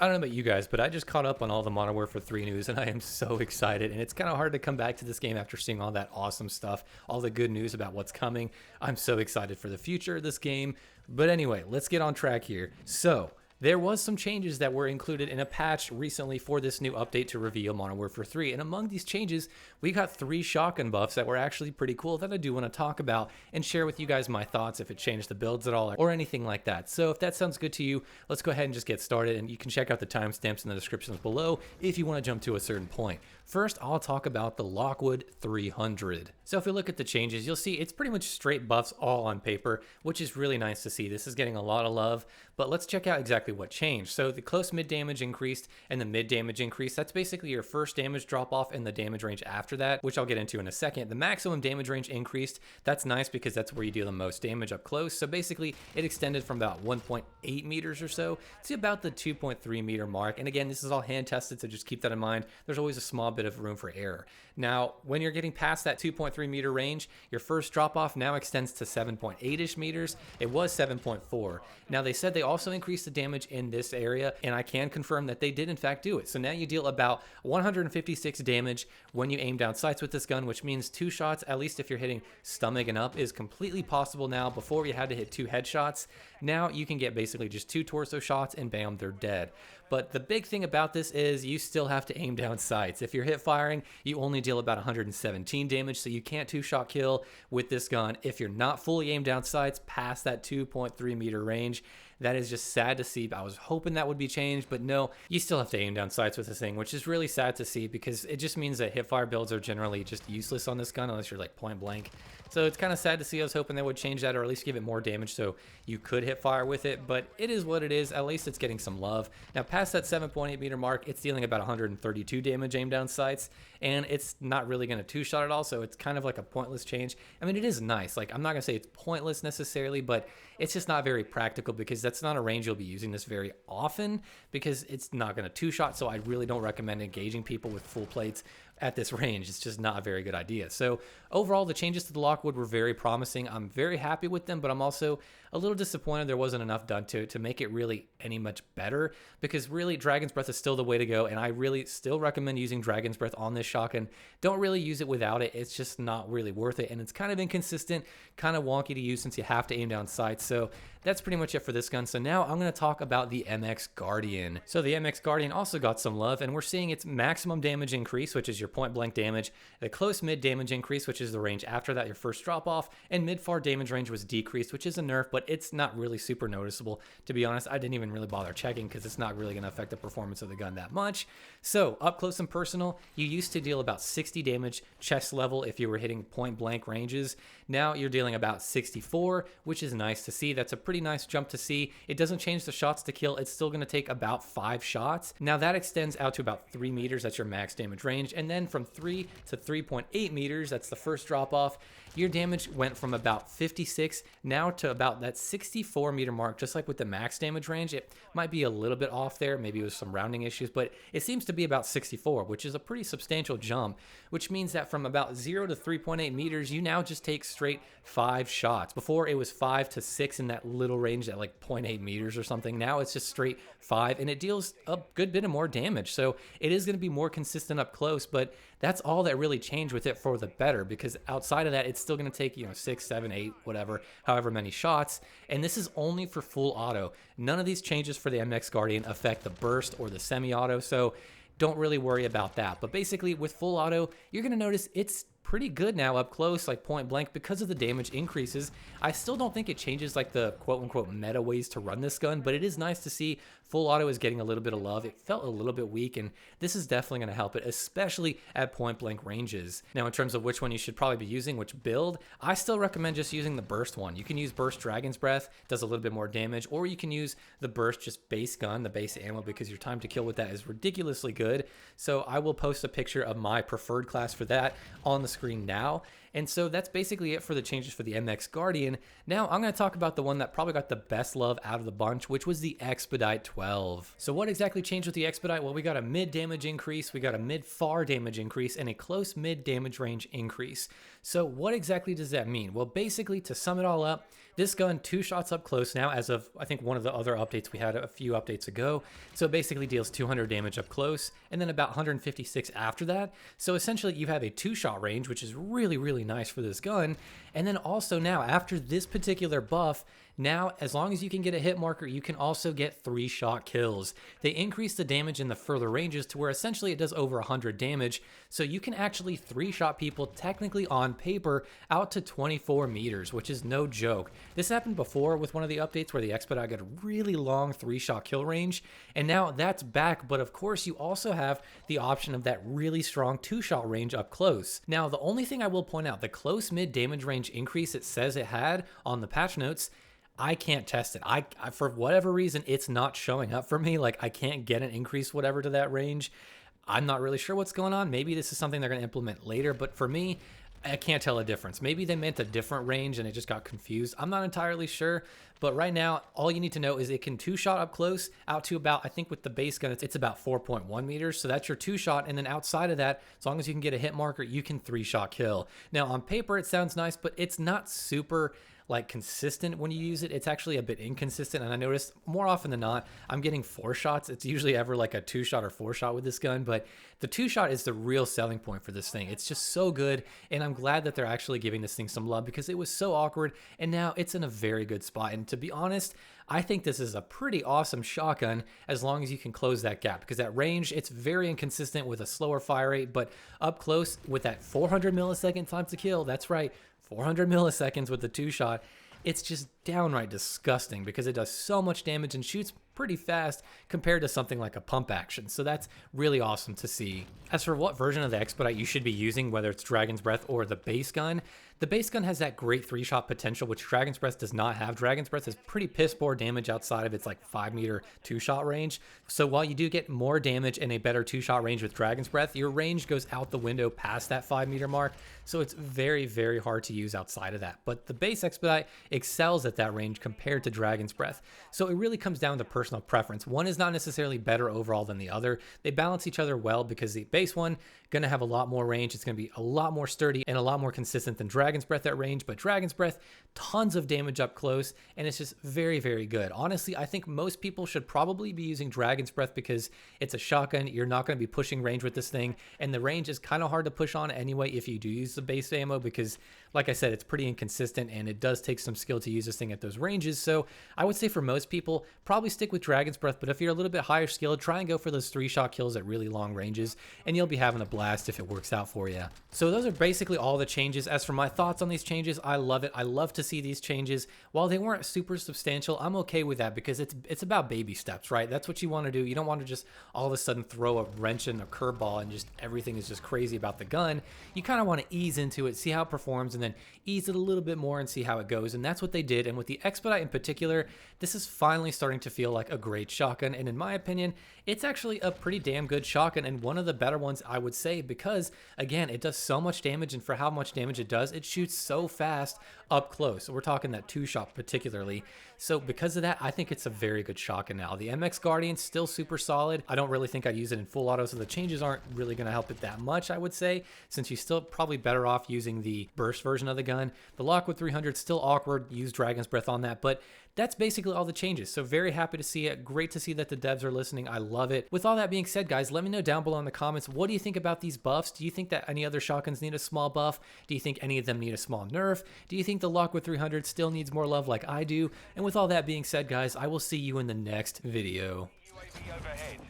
I don't know about you guys, but I just caught up on all the Modern Warfare 3 news and I am so excited. And it's kind of hard to come back to this game after seeing all that awesome stuff, all the good news about what's coming. I'm so excited for the future of this game. But anyway, let's get on track here. So, there was some changes that were included in a patch recently for this new update to reveal Modern Warfare 3. And among these changes, we got 3 shotgun buffs that were actually pretty cool that I do want to talk about and share with you guys my thoughts if it changed the builds at all or anything like that. So if that sounds good to you, let's go ahead and just get started. And you can check out the timestamps in the descriptions below if you want to jump to a certain point. First, I'll talk about the Lockwood 300. So if we look at the changes, you'll see it's pretty much straight buffs all on paper, which is really nice to see. This is getting a lot of love, but let's check out exactly what changed. So the close mid damage increased and the mid damage increased. That's basically your first damage drop off and the damage range after that, which I'll get into in a second. The maximum damage range increased. That's nice because that's where you deal the most damage up close. So basically it extended from about 1.8 meters or so to about the 2.3 meter mark. And again, this is all hand tested, so just keep that in mind. There's always a small bit of room for error. Now, when you're getting past that 2.3 meter range, your first drop off now extends to 7.8-ish meters. It was 7.4. Now they said they also increased the damage in this area, and I can confirm that they did in fact do it. So now you deal about 156 damage when you aim down sights with this gun, which means 2 shots, at least if you're hitting stomach and up, is completely possible now. Before we had to hit 2 headshots. Now you can get basically just 2 torso shots and bam, they're dead. But the big thing about this is you still have to aim down sights. If you're hip firing, you only deal about 117 damage, so you can't 2-shot kill with this gun if you're not fully aimed down sights past that 2.3 meter range. That is just sad to see. I was hoping that would be changed, but no, you still have to aim down sights with this thing, which is really sad to see because it just means that hipfire builds are generally just useless on this gun unless you're like point blank. So it's kind of sad to see. I was hoping they would change that or at least give it more damage so you could hit fire with it, but it is what it is. At least it's getting some love. Now past that 7.8 meter mark, it's dealing about 132 damage aimed down sights, and it's not really going to 2-shot at all, so it's kind of like a pointless change. I mean, it is nice. Like, I'm not going to say it's pointless necessarily, but it's just not very practical because that's not a range you'll be using this very often because it's not going to 2-shot, so I really don't recommend engaging people with full plates at this range. It's just not a very good idea. So overall, the changes to the Lockwood were very promising. I'm very happy with them, but I'm also a little disappointed there wasn't enough done to make it really any much better because really Dragon's Breath is still the way to go, and I really still recommend using Dragon's Breath on this shotgun. Don't really use it without it. It's just not really worth it, and it's kind of inconsistent, kind of wonky to use since you have to aim down sights. So that's pretty much it for this gun. So now I'm going to talk about the MX Guardian. So the MX Guardian also got some love, and we're seeing its maximum damage increase, which is your point blank damage, the close mid damage increase, which is the range after that, your first drop off, and mid far damage range was decreased, which is a nerf, but it's not really super noticeable. To be honest, I didn't even really bother checking because it's not really going to affect the performance of the gun that much. So up close and personal, you used to deal about 60 damage chest level if you were hitting point blank ranges. Now you're dealing about 64, which is nice to see. That's a pretty nice jump to see. It doesn't change the shots to kill. It's still going to take about 5 shots. Now that extends out to about 3 meters. That's your max damage range. And then from 3 to 3.8 meters, that's the first drop off. Your damage went from about 56 now to about that 64 meter mark, just like with the max damage range. It might be a little bit off there, maybe with some rounding issues, but it seems to be about 64, which is a pretty substantial jump, which means that from about 0 to 3.8 meters, you now just take straight 5 shots. Before it was 5 to 6 in that little range at like 0.8 meters or something. Now it's just straight 5, and it deals a good bit of more damage. So it is going to be more consistent up close, but that's all that really changed with it for the better, because outside of that, it's still going to take, 6, 7, 8, whatever, however many shots. And this is only for full auto. None of these changes for the MX Guardian affect the burst or the semi-auto, so don't really worry about that. But basically, with full auto, you're going to notice it's pretty good now up close, like point blank, because of the damage increases. I still don't think it changes like the quote-unquote meta ways to run this gun, but it is nice to see full auto is getting a little bit of love. It felt a little bit weak, and this is definitely going to help it, especially at point blank ranges. Now, in terms of which one you should probably be using, which build, I still recommend just using the burst one. You can use burst Dragon's Breath, does a little bit more damage, or you can use the burst just base gun, the base ammo, because your time to kill with that is ridiculously good. So I will post a picture of my preferred class for that on the screen now. And so that's basically it for the changes for the MX Guardian. Now I'm going to talk about the one that probably got the best love out of the bunch, which was the Expedite 12. So what exactly changed with the Expedite? Well, we got a mid damage increase, we got a mid far damage increase, and a close mid damage range increase. So what exactly does that mean? Well, basically, to sum it all up, this gun 2 shots up close now, as of I think one of the other updates we had a few updates ago. So it basically deals 200 damage up close and then about 156 after that. So essentially you have a 2-shot range, which is really nice for this gun. And then also now after this particular buff, now as long as you can get a hit marker, you can also get 3-shot kills. They increase the damage in the further ranges to where essentially it does over 100 damage. So you can actually 3-shot people technically on paper out to 24 meters, which is no joke. This happened before with one of the updates where the Expedite got a really long 3-shot kill range, and now that's back, but of course you also have the option of that really strong 2-shot range up close. Now the only thing I will point out, the close mid damage range increase it says it had on the patch notes, I can't test it. I for whatever reason, it's not showing up for me. Like I can't get an increase whatever to that range. I'm not really sure what's going on. Maybe this is something they're going to implement later, but for me, I can't tell a difference. Maybe they meant a different range and it just got confused. I'm not entirely sure, but right now, all you need to know is it can 2-shot up close out to about, I think with the base gun, it's about 4.1 meters. So that's your 2-shot. And then outside of that, as long as you can get a hit marker, you can 3-shot kill. Now on paper, it sounds nice, but it's not super like consistent when you use it. It's actually a bit inconsistent, and I noticed more often than not I'm getting 4 shots. It's usually ever like a 2-shot or 4-shot with this gun, but the 2-shot is the real selling point for this thing. It's just so good, and I'm glad that they're actually giving this thing some love because it was so awkward, and now it's in a very good spot. And to be honest, I think this is a pretty awesome shotgun as long as you can close that gap, because that range, it's very inconsistent with a slower fire rate, but up close with that 400 millisecond time to kill, that's right, 400 milliseconds with the 2-shot, it's just downright disgusting because it does so much damage and shoots pretty fast compared to something like a pump action. So that's really awesome to see. As for what version of the Expedite you should be using, whether it's Dragon's Breath or the base gun, the base gun has that great 3-shot potential, which Dragon's Breath does not have. Dragon's Breath has pretty piss poor damage outside of its like 5-meter 2-shot range. So while you do get more damage and a better 2-shot range with Dragon's Breath, your range goes out the window past that 5-meter mark. So it's very hard to use outside of that. But the base Expedite excels at that range compared to Dragon's Breath. So it really comes down to personal preference. One is not necessarily better overall than the other. They balance each other well because the base one going to have a lot more range. It's going to be a lot more sturdy and a lot more consistent than Dragon's Breath at range, but Dragon's Breath, tons of damage up close, and it's just very good. Honestly, I think most people should probably be using Dragon's Breath because it's a shotgun. You're not going to be pushing range with this thing, and the range is kind of hard to push on anyway if you do use the base ammo because, like I said, it's pretty inconsistent, and it does take some skill to use this thing at those ranges. So I would say for most people, probably stick with Dragon's Breath, but if you're a little bit higher skilled, try and go for those 3-shot kills at really long ranges, and you'll be having a blast if it works out for you. So those are basically all the changes. As for my thoughts on these changes, I love it. I love to see these changes. While they weren't super substantial, I'm okay with that because it's about baby steps, right? That's what you want to do. You don't want to just all of a sudden throw a wrench in a curveball and just everything is just crazy about the gun. You kind of want to ease into it, see how it performs, and then ease it a little bit more and see how it goes. And that's what they did. And with the Expedite in particular, this is finally starting to feel like a great shotgun. And in my opinion, it's actually a pretty damn good shotgun and one of the better ones, I would say, because again, it does so much damage, and for how much damage it does, it shoots so fast up close. So we're talking that 2-shot particularly. So because of that, I think it's a very good shotgun now. The MX Guardian still super solid. I don't really think I'd use it in full auto, so the changes aren't really going to help it that much, I would say, since you're still probably better off using the burst version of the gun. The Lockwood 300 still awkward. Use Dragon's Breath on that, but that's basically all the changes. So very happy to see it. Great to see that the devs are listening. I love it. With all that being said, guys, let me know down below in the comments, what do you think about these buffs? Do you think that any other shotguns need a small buff? Do you think any of them need a small nerf? Do you think the Lockwood 300 still needs more love like I do? And with all that being said, guys, I will see you in the next video. UAV overhead.